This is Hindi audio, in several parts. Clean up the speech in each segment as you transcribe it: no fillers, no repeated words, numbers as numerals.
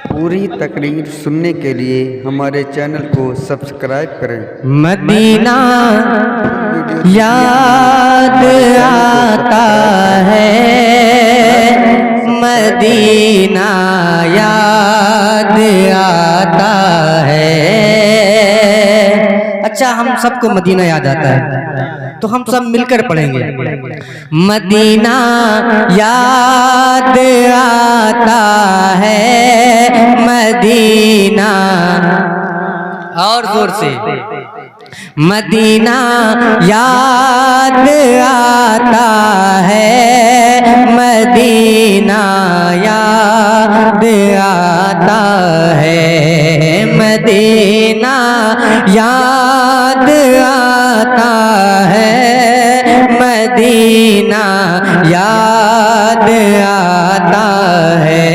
पूरी तकरीर सुनने के लिए हमारे चैनल को सब्सक्राइब करें। मदीना याद आता है, मदीना याद आता है। अच्छा, हम सबको मदीना याद आता है तो हम सब मिलकर पढ़ेंगे। मदीना याद आता है, मदीना, और जोर से, मदीना याद आता है, मदीना याद आता है, मदीना याद आता है, मदीना याद आता है।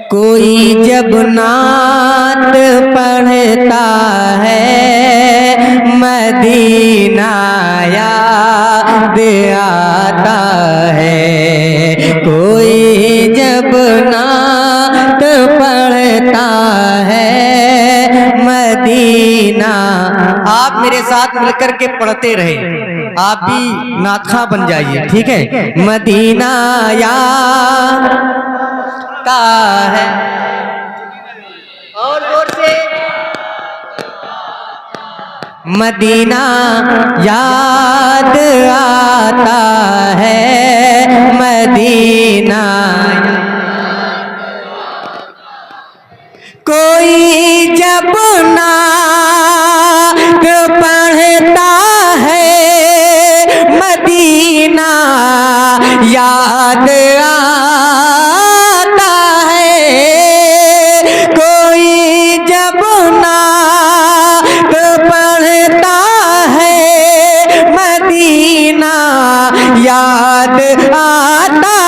कोई जब नात पढ़ता है, मदीना याद आता है। कोई जब नात पढ़ता है, मदीना, आप मेरे साथ मिलकर के पढ़ते रहे, आप भी नातखा बन जाइए, ठीक है। मदीना याद आता है, और जोर से, मदीना याद आता है, मदीना। कोई जब नात पढ़ता है, मदीना याद आता है। कोई जब नात पढ़ता है, मदीना याद आता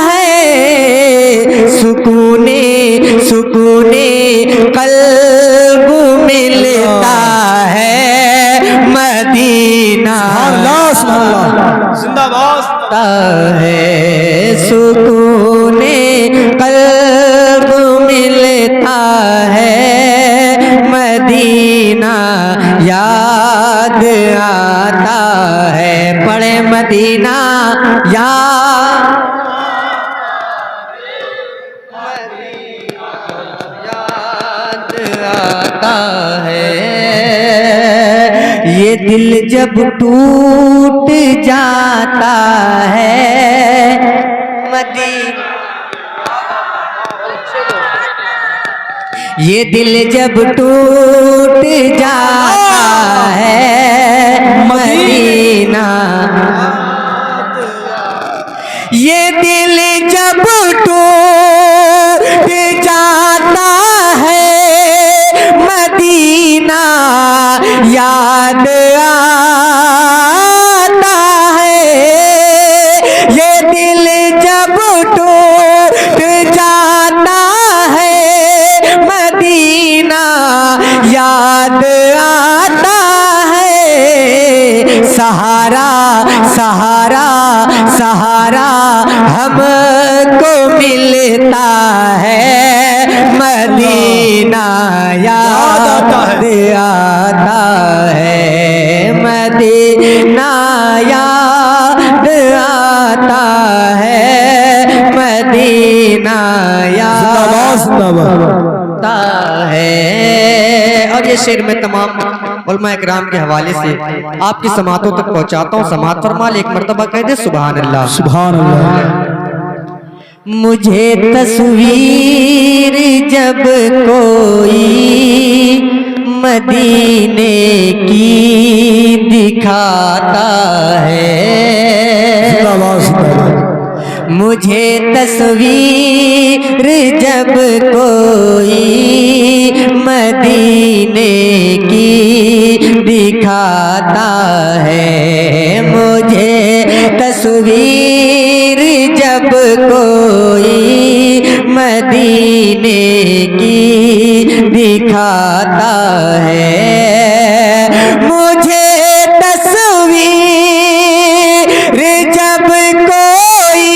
है। सुकूने सुकूने कल्ब मिलता है, मदीना जिंदाबाद है। सुकूने कल्ब मिलता है, मदीना याद आता है। पढ़े मदीना याद आता है। ये दिल जब टूट जाता है, मदीना, ये दिल जब टूट जाता है, मदीना, ये दिल जब टूट जाता है, मदीना याद आता है। ये दिल जब टूट जाता है, मदीना याद आता है। सहारा सहारा सहारा हमको मिलता है, मदीना याद आता है, मदीना याद आता है, मदीना याद आता है। और ये शेर में तमाम उलमा इकराम के हवाले से आपकी समातों तक पहुंचाता हूँ। समात फरमा ले, एक मर्तबा कह दे सुभान अल्लाह, सुभान अल्लाह। मुझे तस्वीर जब कोई मदीने की दिखाता है, मुझे तस्वीर जब कोई मदीने की दिखाता है, मुझे तस्वीर जब कोई मदीने की दिखाता है, मुझे तस्वीर जब कोई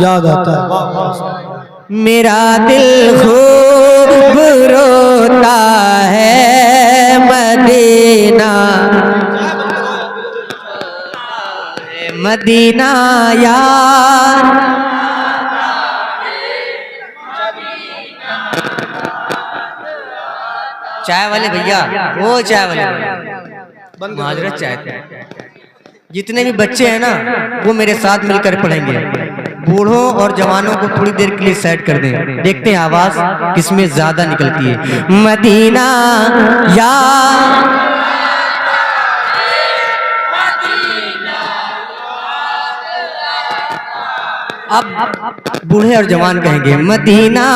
याद आता है। मेरा दिल खूब रोता है मदीना, मदीना यार। चाय वाले भैया, वो चाय वाले माजरत चाय। जितने भी बच्चे हैं ना वो मेरे साथ मिलकर पढ़ेंगे। बूढ़ों और जवानों को थोड़ी देर के लिए साइड कर दें, देखते हैं आवाज किसमें ज्यादा निकलती है। मदीना यार, अब बूढ़े और जवान कहेंगे मदीना।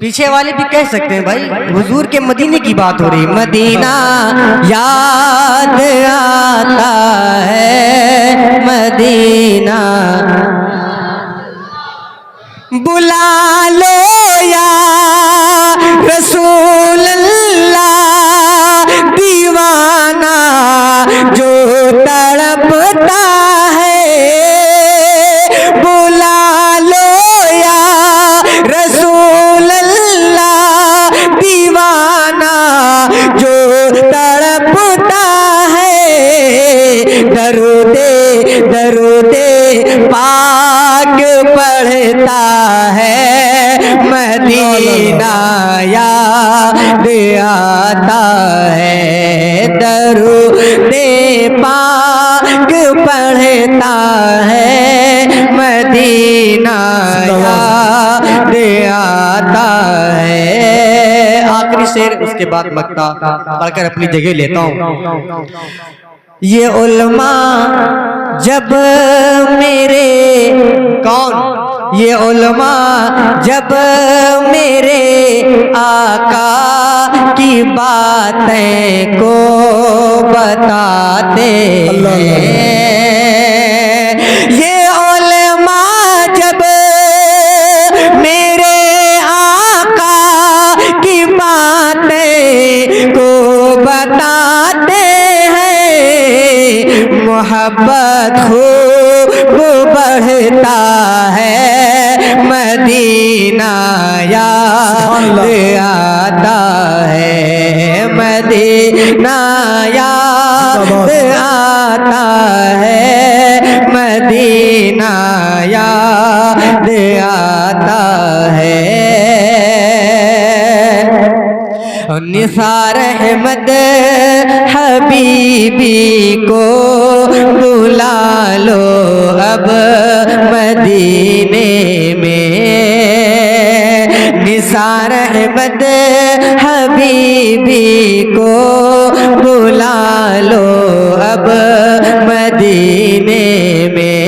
पीछे वाले भी कह सकते हैं भाई, हुजूर के मदीने की बात हो रही। मदीना याद आता है मदीना, बुला लो या रसूल अल्लाह, दीवाना जो तड़पता है। बुला लो या रसूल अल्लाह, दीवाना जो तड़पता है। दरूदे दरूदे पाक पढ़ता है मदीना याद आता है। दरूदे पाक पढ़ता है मदीना याद आता है। आखिरी शेर, उसके बाद मक्ता पढ़कर अपनी जगह लेता हूँ। ये उलमा जब मेरे कौन, ये उलमा जब मेरे आका की बातें को बताते हैं। ये उलमा जब मेरे आका की बातें को बताते हैं। मोहब्बत खूब बढ़ता है मदीना याद आता है। मदीना याद आता है। मदीना याद आता है। निसार अहमद हबीबी को बुला लो अब मदीने में। निसार अहमद हबीबी को बुला लो अब मदीने में।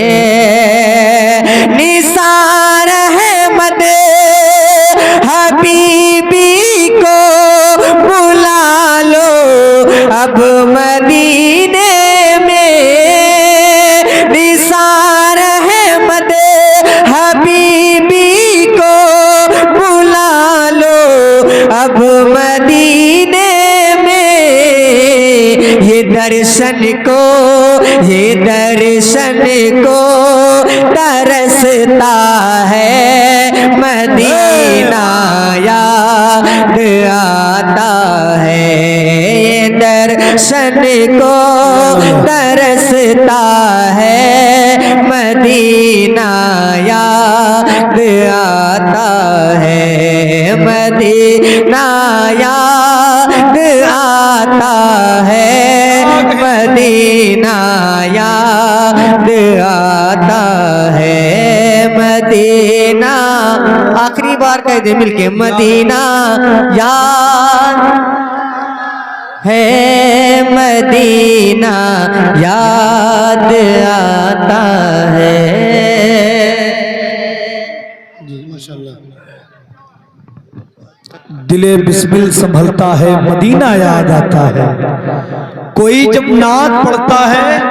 निसार अहमद हबीबी को बुला लो अब मदीने में। निसार अहमद हबीबी को बुला लो अब मदीने में। ये दर्शन को, ये दर्शन को तरसता है मदीना याद आता है। ये दर्शन को तरसता है मदीना याद आता है। मदीना याद आता है। मदीना याद आता है। मदीना, आखिरी बार कह दे मिलके, मदीना याद है। मदीना याद आता है। जी माशाल्लाह। दिले बिस्मिल संभलता है, मदीना याद आता है। कोई जब नात पढ़ता है